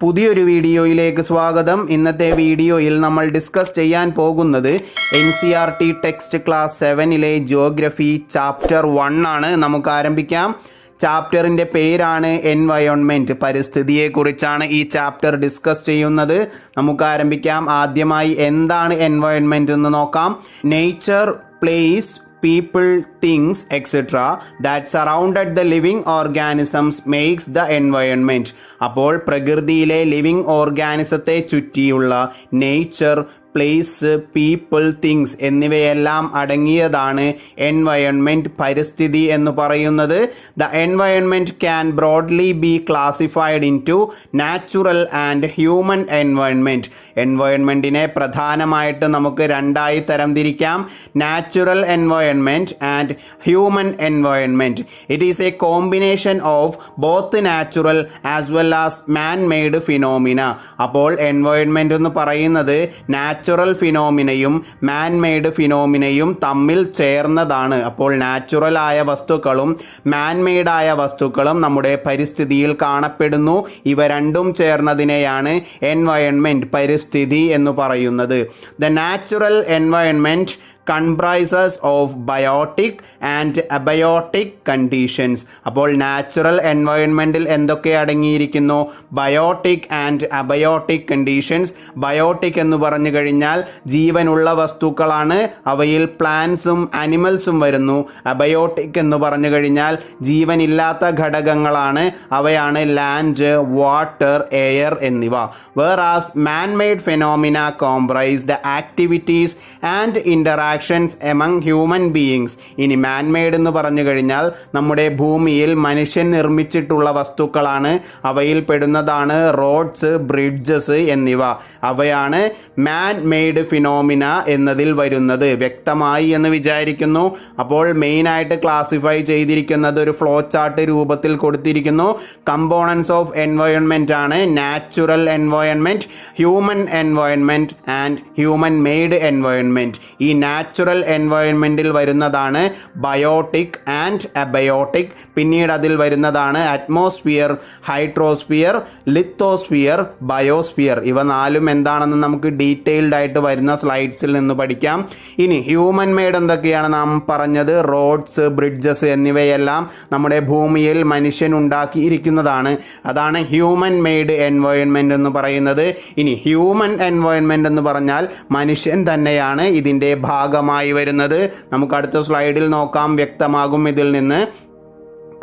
പുതിയൊരു വീഡിയോയിലേക്ക് സ്വാഗതം. ഇന്നത്തെ വീഡിയോയിൽ നമ്മൾ ഡിസ്കസ് ചെയ്യാൻ പോകുന്നത് NCERT ടെക്സ്റ്റ് ക്ലാസ് 7-ലെ ജിയോഗ്രഫി ചാപ്റ്റർ 1 ആണ്. നമുക്ക് ആരംഭിക്കാം. ചാപ്റ്ററിൻ്റെ പേരാണ് എൻവയോൺമെൻറ്റ്. പരിസ്ഥിതിയെക്കുറിച്ചാണ് ഈ ചാപ്റ്റർ ഡിസ്കസ് ചെയ്യുന്നത്. നമുക്ക് ആരംഭിക്കാം. ആദ്യമായി എന്താണ് എൻവയോൺമെൻറ്റ് എന്ന് നോക്കാം. Nature, place, people, things, etc. that surrounded the living organisms makes the environment. അപ്പോൾ പ്രകൃതിയിലെ ലിവിങ് ഓർഗാനിസത്തെ ചുറ്റിയുള്ള നേച്ചർ, പ്ലേസ്, പീപ്പിൾ, തിങ്സ് എന്നിവയെല്ലാം അടങ്ങിയതാണ് എൻവയോൺമെൻറ്റ്, പരിസ്ഥിതി എന്ന് പറയുന്നത്. The environment can broadly be classified into natural and human environment. എൻവയോൺമെൻറ്റിനെ പ്രധാനമായിട്ട് നമുക്ക് രണ്ടായി തരംതിരിക്കാം: natural environment and human environment. It is a combination of both natural as well as man made phenomena. അപ്പോൾ environment എന്ന് പറയുന്നത് natural ഫിനോമിനയും മാൻ made ഫിനോമിനയും തമ്മിൽ ചേർന്നതാണ്. അപ്പോൾ നാച്ചുറൽ ആയ വസ്തുക്കളും മാൻ മെയ്ഡായ വസ്തുക്കളും നമ്മുടെ പരിസ്ഥിതിയിൽ കാണപ്പെടുന്നു. ഇവ രണ്ടും ചേർന്നതിനെയാണ് എൻവയോൺമെൻറ്റ്, പരിസ്ഥിതി എന്ന് പറയുന്നത്. The natural environment comprises of biotic and abiotic conditions. അപ്പോൾ നാച്ചുറൽ എൻവയോൺമെൻറ്റിൽ എന്തൊക്കെ അടങ്ങിയിരിക്കുന്നു? Biotic and abiotic conditions. Biotic എന്ന് പറഞ്ഞു കഴിഞ്ഞാൽ ജീവനുള്ള വസ്തുക്കളാണ്, അവയിൽ പ്ലാന്റ്സും അനിമൽസും വരുന്നു. അബയോട്ടിക് എന്ന് പറഞ്ഞു കഴിഞ്ഞാൽ ജീവനില്ലാത്ത ഘടകങ്ങളാണ്, അവയാണ് ലാൻഡ്, വാട്ടർ, എയർ എന്നിവ. whereas man-made phenomena comprise the activities and interactions among human beings. ഇനി മാൻ മെയ്ഡ് എന്ന് പറഞ്ഞു കഴിഞ്ഞാൽ നമ്മുടെ ഭൂമിയിൽ മനുഷ്യൻ നിർമ്മിച്ചിട്ടുള്ള വസ്തുക്കളാണ്, അവയിൽ പെടുന്നതാണ് റോഡ്സ്, ബ്രിഡ്ജസ് എന്നിവ. അവയാണ് മാൻ മെയ്ഡ് ഫിനോമിന എന്നതിൽ വരുന്നത്. വ്യക്തമായി എന്ന് വിചാരിക്കുന്നു. അപ്പോൾ മെയിനായിട്ട് ക്ലാസിഫൈ ചെയ്തിരിക്കുന്നത് ഒരു ഫ്ലോ ചാർട്ട് രൂപത്തിൽ കൊടുത്തിരിക്കുന്നു. കമ്പോണൻസ് ഓഫ് എൻവയോൺമെൻറ്റ് ആണ് natural environment, human environment and human made environment. ഈ നാച്ചുറൽ എൻവയോൺമെൻറ്റിൽ വരുന്നതാണ് ബയോട്ടിക് ആൻഡ് അബയോട്ടിക്. പിന്നീട് അതിൽ വരുന്നതാണ് അറ്റ്മോസ്ഫിയർ, ഹൈഡ്രോസ്ഫിയർ, ലിത്തോസ്ഫിയർ, ബയോസ്ഫിയർ. ഇവ നാലും എന്താണെന്ന് നമുക്ക് ഡീറ്റെയിൽഡ് ആയിട്ട് വരുന്ന സ്ലൈഡ്സിൽ നിന്ന് പഠിക്കാം. ഇനി ഹ്യൂമൻ മെയ്ഡ് എന്തൊക്കെയാണ് നാം പറഞ്ഞത്? റോഡ്സ്, ബ്രിഡ്ജസ് എന്നിവയെല്ലാം നമ്മുടെ ഭൂമിയിൽ മനുഷ്യൻ ഉണ്ടാക്കിയിരിക്കുന്നതാണ്. അതാണ് ഹ്യൂമൻ മെയ്ഡ് എൻവയോൺമെൻറ്റ് എന്ന് പറയുന്നത്. ഇനി ഹ്യൂമൻ എൻവയോൺമെൻറ്റ് എന്ന് പറഞ്ഞാൽ മനുഷ്യൻ തന്നെയാണ് ഇതിൻ്റെ ഭാഗമായി വരുന്നത്. നമുക്ക് അടുത്ത സ്ലൈഡിൽ നോക്കാം, വ്യക്തമാകും ഇതിൽ നിന്ന്.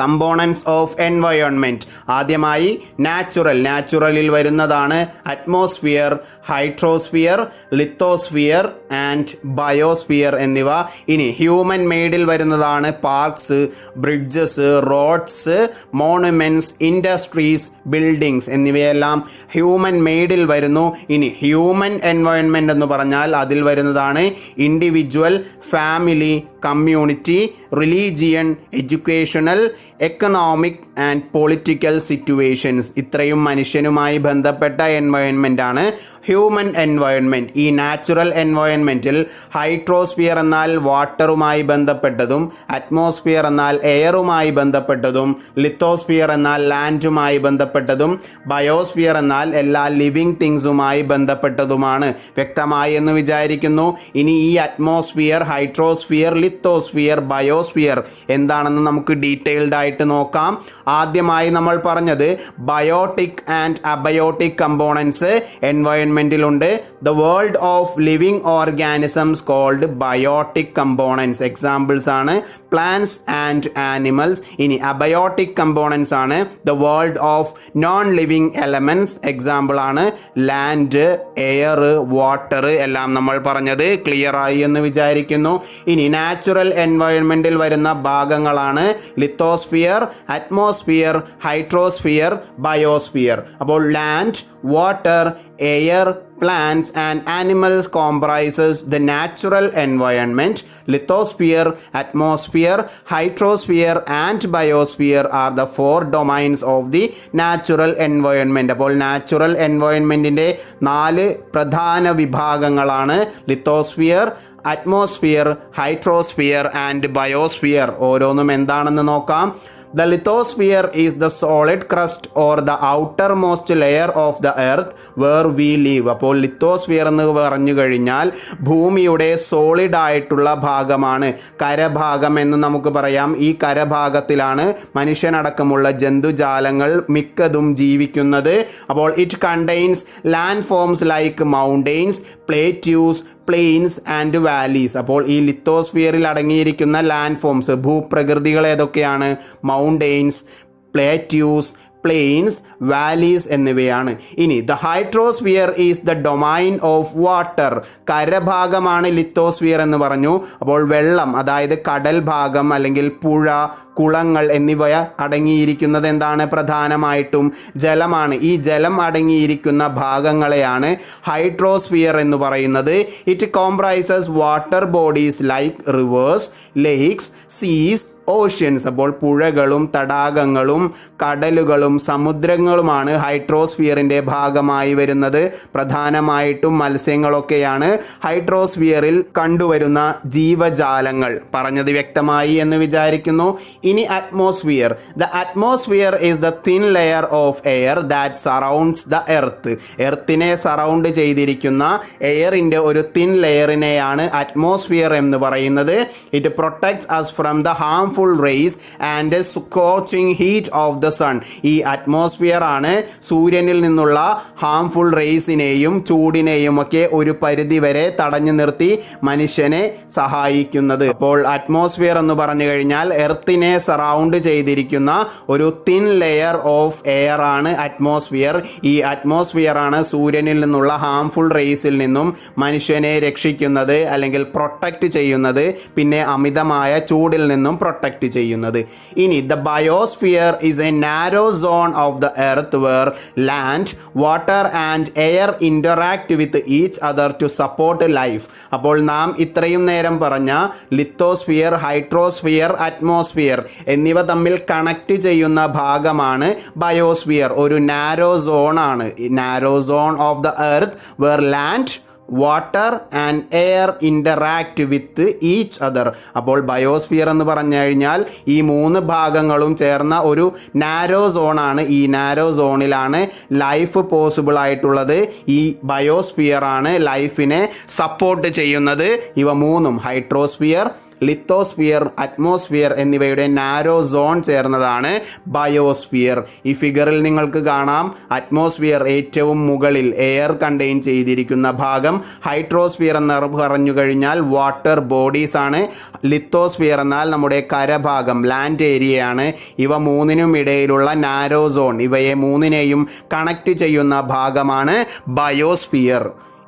Components of environment. ആദ്യമായി നാച്ചുറലിൽ വരുന്നതാണ് atmosphere, hydrosphere, lithosphere and biosphere എന്നിവ. ഇനി ഹ്യൂമൻ മെയ്ഡിൽ വരുന്നതാണ് parks, bridges, roads, monuments, industries, buildings എന്നിവയെല്ലാം ഹ്യൂമൻ മെയ്ഡിൽ വരുന്നു. ഇനി ഹ്യൂമൻ എൻവയോൺമെൻറ്റ് എന്ന് പറഞ്ഞാൽ അതിൽ വരുന്നതാണ് individual, family, community, religion, educational, economic and political situations. ഇത്രയും മനുഷ്യനുമായി ബന്ധപ്പെട്ട എൻവയോൺമെൻ്റ് ആണ് ഹ്യൂമൻ എൻവയോൺമെൻറ്റ്. ഈ നാച്ചുറൽ എൻവയോൺമെൻറ്റിൽ ഹൈഡ്രോസ്ഫിയർ എന്നാൽ വാട്ടറുമായി ബന്ധപ്പെട്ടതും, അറ്റ്മോസ്ഫിയർ എന്നാൽ എയറുമായി ബന്ധപ്പെട്ടതും, ലിത്തോസ്ഫിയർ എന്നാൽ ലാൻഡുമായി ബന്ധപ്പെട്ടതും, ബയോസ്ഫിയർ എന്നാൽ എല്ലാ ലിവിങ് തിങ്സുമായി ബന്ധപ്പെട്ടതുമാണ്. വ്യക്തമായി എന്ന് വിചാരിക്കുന്നു. ഇനി ഈ അറ്റ്മോസ്ഫിയർ, ഹൈഡ്രോസ്ഫിയർ, ലിത്തോസ്ഫിയർ, ബയോസ്ഫിയർ എന്താണെന്ന് നമുക്ക് ഡീറ്റെയിൽഡ് ആയിട്ട് നോക്കാം. ആദ്യമായി നമ്മൾ പറഞ്ഞത് ബയോട്ടിക് ആൻഡ് അബയോട്ടിക് കമ്പോണൻസ് എൻവയോൺമെൻറ്റിലുണ്ട്. The world of living organisms called biotic components. Examples ആണ് പ്ലാന്റ്സ് ആൻഡ് ആനിമൽസ്. ഇനി അബയോട്ടിക് കമ്പോണൻസ് ആണ് the world of non living elements. Example ആണ് ലാൻഡ്, എയർ, വാട്ടർ എല്ലാം നമ്മൾ പറഞ്ഞത് ക്ലിയർ ആയി എന്ന് വിചാരിക്കുന്നു. ഇനി നാച്ചുറൽ എൻവയോൺമെൻറ്റിൽ വരുന്ന ഭാഗങ്ങളാണ് ലിത്തോസ്ഫിയർ, അറ്റ്മോസ്ഫിയർ, ഹൈഡ്രോസ്ഫിയർ, ബയോസ്ഫിയർ. അപ്പോൾ land, water, air, plants and animals comprises the natural environment. Lithosphere, atmosphere, hydrosphere and biosphere are the four domains of the natural environment. അപ്പോൾ നാച്ചുറൽ എൻവയോൺമെൻറ്റിൻ്റെ 4 പ്രധാന വിഭാഗങ്ങളാണ് lithosphere, atmosphere, hydrosphere and biosphere. ഓരോന്നും എന്താണെന്ന് നോക്കാം. The lithosphere is the solid crust or the outermost layer of the earth where we live. അപ്പോൾ lithosphere എന്ന് പറഞ്ഞു കഴിഞ്ഞാൽ ഭൂമിയുടെ സോളിഡ് ആയിട്ടുള്ള ഭാഗമാണ്, കരഭാഗം എന്ന് നമുക്ക് പറയാം. ഈ കരഭാഗത്തിലാണ് മനുഷ്യനടക്കമുള്ള ജന്തുജാലങ്ങൾ മിക്കതും ജീവിക്കുന്നത്. അപ്പോൾ it contains land forms like mountains, plateaus, plains and valleys. അപ്പോൾ ഈ ലിത്തോസ്ഫിയറിൽ അടങ്ങിയിരിക്കുന്ന ലാൻഡ് ഫോംസ്, ഭൂപ്രകൃതികൾ ഏതൊക്കെയാണ്? മൗണ്ടെയ്ൻസ്, പ്ലേറ്റ്യൂസ്, പ്ലെയിൻസ്, വാലീസ് എന്നിവയാണ്. ഇനി the hydrosphere is the domain of water. കരഭാഗമാണ് ലിത്തോസ്ഫിയർ എന്ന് പറഞ്ഞു. അപ്പോൾ വെള്ളം, അതായത് കടൽ ഭാഗം അല്ലെങ്കിൽ പുഴ, കുളങ്ങൾ എന്നിവ അടങ്ങിയിരിക്കുന്നത് എന്താണ്? പ്രധാനമായിട്ടും ജലമാണ്. ഈ ജലം അടങ്ങിയിരിക്കുന്ന ഭാഗങ്ങളെയാണ് ഹൈഡ്രോസ്ഫിയർ എന്ന് പറയുന്നത്. It comprises water bodies like rivers, lakes, seas, oceans. അപ്പോൾ പുഴകളും തടാകങ്ങളും കടലുകളും സമുദ്രങ്ങളുമാണ് ഹൈഡ്രോസ്ഫിയറിൻ്റെ ഭാഗമായി വരുന്നത്. പ്രധാനമായിട്ടും മത്സ്യങ്ങളൊക്കെയാണ് ഹൈഡ്രോസ്ഫിയറിൽ കണ്ടുവരുന്ന ജീവജാലങ്ങൾ. പറഞ്ഞത് വ്യക്തമായി എന്ന് വിചാരിക്കുന്നു. ഇനി atmosphere. The atmosphere is the thin layer of air that surrounds the earth. എർത്തിനെ സറൗണ്ട് ചെയ്തിരിക്കുന്ന എയറിൻ്റെ ഒരു തിൻ ലെയറിനെയാണ് അറ്റ്മോസ്ഫിയർ എന്ന് പറയുന്നത്. It protects us from the harmful rays and scorching heat of the sun. ഈ അറ്റ്മോസ്ഫിയർ ആണ് സൂര്യനിൽ നിന്നുള്ള ഹാംഫുൾ റേസിനെയും ചൂടിനെയും ഒക്കെ ഒരു പരിധി വരെ തടഞ്ഞു നിർത്തി മനുഷ്യനെ സഹായിക്കുന്നത്. അപ്പോൾ അറ്റ്മോസ്ഫിയർ എന്ന് പറഞ്ഞു കഴിഞ്ഞാൽ എർത്തിനെ സറൗണ്ട് ചെയ്തിരിക്കുന്ന ഒരു തിൻ ലെയർ ഓഫ് എയർ ആണ് അറ്റ്മോസ്ഫിയർ. ഈ അറ്റ്മോസ്ഫിയർ ആണ് സൂര്യനിൽ നിന്നുള്ള ഹാംഫുൾ റേസിൽ നിന്നും മനുഷ്യനെ രക്ഷിക്കുന്നത് അല്ലെങ്കിൽ പ്രൊട്ടക്റ്റ് ചെയ്യുന്നത്, പിന്നെ അമിതമായ ചൂടിൽ നിന്നും പ്രൊട്ടക്റ്റ് ചെയ്യുന്നത്. ഇനി the biosphere is a narrow zone of the earth where land, water and air interact with each other to support life. അപ്പോൾ നാം ഇത്രയും നേരം പറഞ്ഞ ലിത്തോസ്ഫിയർ, ഹൈഡ്രോസ്ഫിയർ, അറ്റ്മോസ്ഫിയർ എന്നിവ തമ്മിൽ കണക്ട് ചെയ്യുന്ന ഭാഗമാണ് ബയോസ്ഫിയർ. ഒരു നാരോ സോൺ ആണ്. Narrow zone of the earth where land, water and air interact with each other. അപ്പോൾ ബയോസ്ഫിയർ എന്ന് പറഞ്ഞു കഴിഞ്ഞാൽ ഈ മൂന്ന് ഭാഗങ്ങളും ചേർന്ന ഒരു നാരോ സോണാണ്. ഈ നാരോ സോണിലാണ് ലൈഫ് പോസിബിൾ ആയിട്ടുള്ളത്. ഈ ബയോസ്ഫിയർ ആണ് ലൈഫിനെ സപ്പോർട്ട് ചെയ്യുന്നത്. ഇവ മൂന്നും ഹൈഡ്രോസ്ഫിയർ, ലിത്തോസ്ഫിയർ, അറ്റ്മോസ്ഫിയർ എന്നിവയുടെ നാരോ സോൺ ചേർന്നതാണ് ബയോസ്ഫിയർ. ഈ ഫിഗറിൽ നിങ്ങൾക്ക് കാണാം അറ്റ്മോസ്ഫിയർ ഏറ്റവും മുകളിൽ എയർ കണ്ടെയ്ൻ ചെയ്തിരിക്കുന്ന ഭാഗം. ഹൈഡ്രോസ്ഫിയർ എന്ന് പറഞ്ഞു കഴിഞ്ഞാൽ വാട്ടർ ബോഡീസ് ആണ്. ലിത്തോസ്ഫിയർ എന്നാൽ നമ്മുടെ കരഭാഗം, ലാൻഡ് ഏരിയയാണ്. ഇവ മൂന്നിനും ഇടയിലുള്ള നാരോ സോൺ, ഇവയെ മൂന്നിനെയും കണക്ട് ചെയ്യുന്ന ഭാഗമാണ് ബയോസ്ഫിയർ.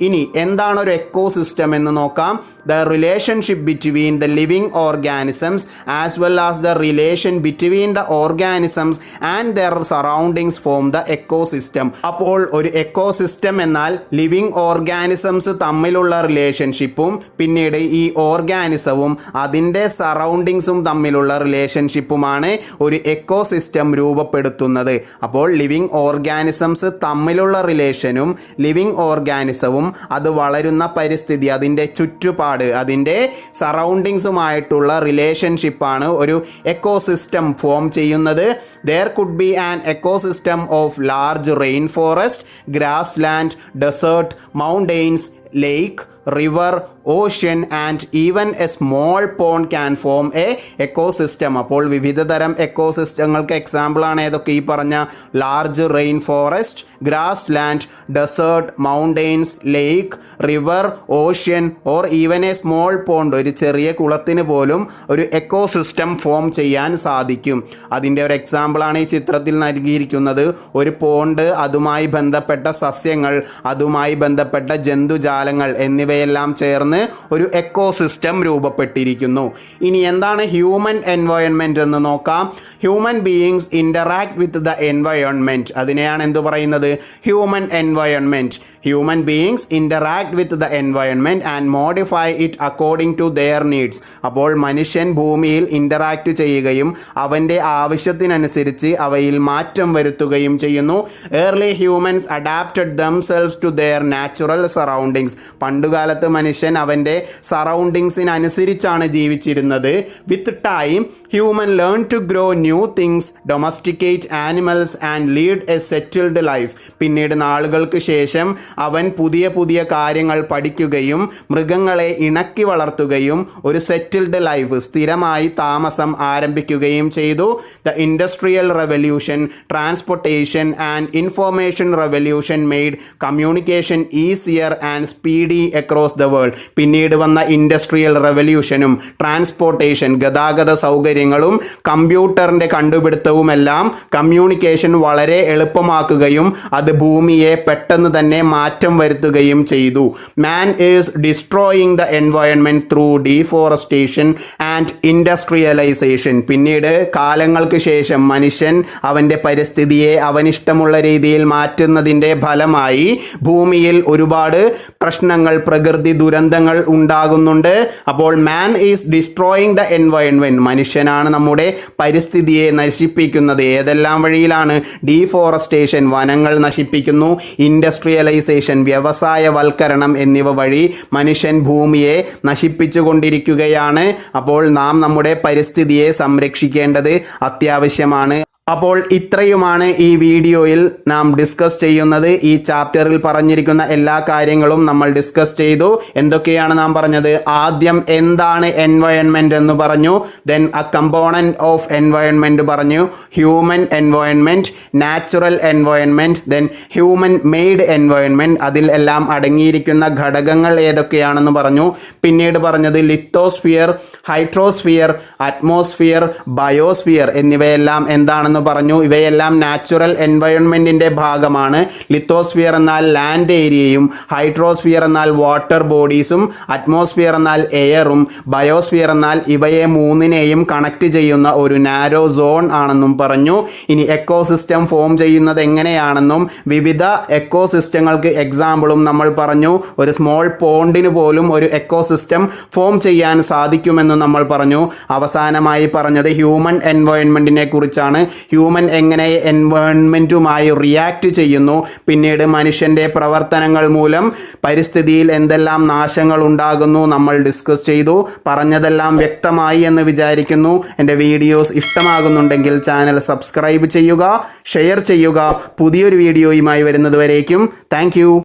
ഇനി എന്താണ് ഒരു എക്കോസിസ്റ്റം എന്ന് നോക്കാം. The relationship between the living organisms as well as the relation between the organisms and their surroundings form the ecosystem. അപ്പോൾ ഒരു എക്കോസിസ്റ്റം എന്നാൽ ലിവിങ് ഓർഗാനിസംസ് തമ്മിലുള്ള റിലേഷൻഷിപ്പും പിന്നീട് ഈ ഓർഗാനിസവും അതിൻ്റെ സറൗണ്ടിങ്സും തമ്മിലുള്ള റിലേഷൻഷിപ്പുമാണ് ഒരു എക്കോസിസ്റ്റം രൂപപ്പെടുത്തുന്നത്. അപ്പോൾ ലിവിങ് ഓർഗാനിസംസ് തമ്മിലുള്ള റിലേഷനും ലിവിങ് ഓർഗാനിസവും അത് വളരുന്ന പരിസ്ഥിതി, അതിൻ്റെ ചുറ്റുപാട്, അതിൻ്റെ സറൗണ്ടിങ്സുമായിട്ടുള്ള റിലേഷൻഷിപ്പാണ് ഒരു എക്കോസിസ്റ്റം ഫോം ചെയ്യുന്നത്. There could be an ecosystem of large rainforest, grassland, desert, mountains, lake, river, ocean and even a small pond can form a ecosystem. അപ്പോൾ വിവിധ തരം എക്കോസിസ്റ്റങ്ങൾക്ക് എക്സാമ്പിളാണ് ഏതൊക്കെ ഈ പറഞ്ഞ large rain forest, grassland, desert, mountains, lake, river, ocean or even a small pond. ഒരു ചെറിയ കുളത്തിന് പോലും ഒരു എക്കോസിസ്റ്റം ഫോം ചെയ്യാൻ സാധിക്കും. അതിൻ്റെ ഒരു എക്സാമ്പിളാണ് ഈ ചിത്രത്തിൽ നൽകിയിരിക്കുന്നത്. ഒരു പോണ്ട്, അതുമായി ബന്ധപ്പെട്ട സസ്യങ്ങൾ, അതുമായി ബന്ധപ്പെട്ട ജന്തുജാലങ്ങൾ എന്നിവയെല്ലാം ചേർന്ന് ഒരു എക്കോസിസ്റ്റം രൂപപ്പെട്ടിരിക്കുന്നു. ഇനി എന്താണ് ഹ്യൂമൻ എൻവയോൺമെന്റ് എന്ന് നോക്കാം. Human beings interact with the environment. അതിനെയാണ് എന്ത് പറയുന്നത്? Human environment. Human beings interact with the environment and modify it according to their needs. അപ്പോൾ മനുഷ്യൻ ഭൂമിയിൽ ഇന്ററാക്ട് ചെയ്യുകയും അവൻ്റെ ആവശ്യത്തിനനുസരിച്ച് അവയിൽ മാറ്റം വരുത്തുകയും ചെയ്യുന്നു. Early humans adapted themselves to their natural surroundings. പണ്ടുകാലത്ത് മനുഷ്യൻ അവൻ്റെ സറൗണ്ടിങ്സിനനുസരിച്ചാണ് ജീവിച്ചിരുന്നത്. With time human learn to grow new things, domesticate animals and lead a settled life. പിന്നീട് നാളുകൾക്ക് ശേഷം അവൻ പുതിയ പുതിയ കാര്യങ്ങൾ പഠിക്കുകയും മൃഗങ്ങളെ ഇണക്കി വളർത്തുകയും ഒരു സെറ്റിൽഡ് ലൈഫ്, സ്ഥിരമായി താമസം ആരംഭിക്കുകയും ചെയ്തു. The industrial revolution, transportation and information revolution made communication easier and speedy across the world. പിന്നീട് വന്ന ഇൻഡസ്ട്രിയൽ റെവല്യൂഷനും ട്രാൻസ്പോർട്ടേഷൻ, ഗതാഗത സൗകര്യങ്ങളും കമ്പ്യൂട്ടറിൻ്റെ കണ്ടുപിടുത്തവുമെല്ലാം കമ്മ്യൂണിക്കേഷൻ വളരെ എളുപ്പമാക്കുകയും അത് ഭൂമിയെ പെട്ടെന്ന് തന്നെ മാറ്റം വരുത്തുകയും ചെയ്തു. Man is destroying the environment through deforestation and industrialisation. പിന്നീട് കാലങ്ങൾക്ക് ശേഷം മനുഷ്യൻ അവൻ്റെ പരിസ്ഥിതിയെ അവനിഷ്ടമുള്ള രീതിയിൽ മാറ്റുന്നതിൻ്റെ ഫലമായി ഭൂമിയിൽ ഒരുപാട് പ്രശ്നങ്ങൾ, പ്രകൃതി ദുരന്തങ്ങൾ ഉണ്ടാകുന്നുണ്ട്. അപ്പോൾ മാൻ ഈസ് ഡിസ്ട്രോയിങ് ദ എൻവയോൺമെൻറ്റ്, മനുഷ്യനാണ് നമ്മുടെ പരിസ്ഥിതിയെ നശിപ്പിക്കുന്നത്. ഏതെല്ലാം വഴിയിലാണ്? ഡീഫോറസ്റ്റേഷൻ, വനങ്ങൾ നശിപ്പിക്കുന്നു; ഇൻഡസ്ട്രിയലൈസേഷൻ, വ്യവസായവൽക്കരണം എന്നിവ വഴി മനുഷ്യൻ ഭൂമിയെ നശിപ്പിച്ചു കൊണ്ടിരിക്കുകയാണ്. അപ്പോൾ നാം നമ്മുടെ പരിസ്ഥിതിയെ സംരക്ഷിക്കേണ്ടത് അത്യാവശ്യമാണ്. അപ്പോൾ ഇത്രയുമാണ് ഈ വീഡിയോയിൽ നാം ഡിസ്കസ് ചെയ്യുന്നത്. ഈ ചാപ്റ്ററിൽ പറഞ്ഞിരിക്കുന്ന എല്ലാ കാര്യങ്ങളും നമ്മൾ ഡിസ്കസ് ചെയ്തു. എന്തൊക്കെയാണ് നാം പറഞ്ഞത്? ആദ്യം എന്താണ് എൻവയോൺമെൻറ്റ് എന്ന് പറഞ്ഞു. Then a component of environment പറഞ്ഞു. Human environment, natural environment, then human made environment, അതിൽ എല്ലാം അടങ്ങിയിരിക്കുന്ന ഘടകങ്ങൾ ഏതൊക്കെയാണെന്ന് പറഞ്ഞു. പിന്നീട് പറഞ്ഞത് ലിത്തോസ്ഫിയർ, ഹൈഡ്രോസ്ഫിയർ, അറ്റ്മോസ്ഫിയർ, ബയോസ്ഫിയർ എന്നിവയെല്ലാം എന്താണെന്ന് പറഞ്ഞു. ഇവയെല്ലാം നാച്ചുറൽ എൻവയോൺമെൻറ്റിൻ്റെ ഭാഗമാണ്. ലിത്തോസ്ഫിയർ എന്നാൽ ലാൻഡ് ഏരിയയും, ഹൈഡ്രോസ്ഫിയർ എന്നാൽ വാട്ടർ ബോഡീസും, അറ്റ്മോസ്ഫിയർ എന്നാൽ എയറും, ബയോസ്ഫിയർ എന്നാൽ ഇവയെ മൂന്നിനെയും കണക്ട് ചെയ്യുന്ന ഒരു നാരോ സോൺ ആണെന്നും പറഞ്ഞു. ഇനി എക്കോസിസ്റ്റം ഫോം ചെയ്യുന്നത് എങ്ങനെയാണെന്നും വിവിധ എക്കോസിസ്റ്റങ്ങൾക്ക് എക്സാമ്പിളും നമ്മൾ പറഞ്ഞു. ഒരു സ്മോൾ പോണ്ടിന് പോലും ഒരു എക്കോസിസ്റ്റം ഫോം ചെയ്യാൻ സാധിക്കുമെന്നും നമ്മൾ പറഞ്ഞു. അവസാനമായി പറഞ്ഞത് ഹ്യൂമൻ എൻവയോൺമെൻറ്റിനെ കുറിച്ചാണ്. ഹ്യൂമൻ എങ്ങനെ എൻവയോൺമെൻറ്റുമായി റിയാക്ട് ചെയ്യുന്നു, പിന്നീട് മനുഷ്യൻ്റെ പ്രവർത്തനങ്ങൾ മൂലം പരിസ്ഥിതിയിൽ എന്തെല്ലാം നാശങ്ങൾ ഉണ്ടാകുന്നു നമ്മൾ ഡിസ്കസ് ചെയ്തു. പറഞ്ഞതെല്ലാം വ്യക്തമായി എന്ന് വിചാരിക്കുന്നു. എൻ്റെ വീഡിയോസ് ഇഷ്ടമാകുന്നുണ്ടെങ്കിൽ ചാനൽ സബ്സ്ക്രൈബ് ചെയ്യുക, ഷെയർ ചെയ്യുക. പുതിയൊരു വീഡിയോയുമായി വരുന്നതുവരേക്കും താങ്ക് യു.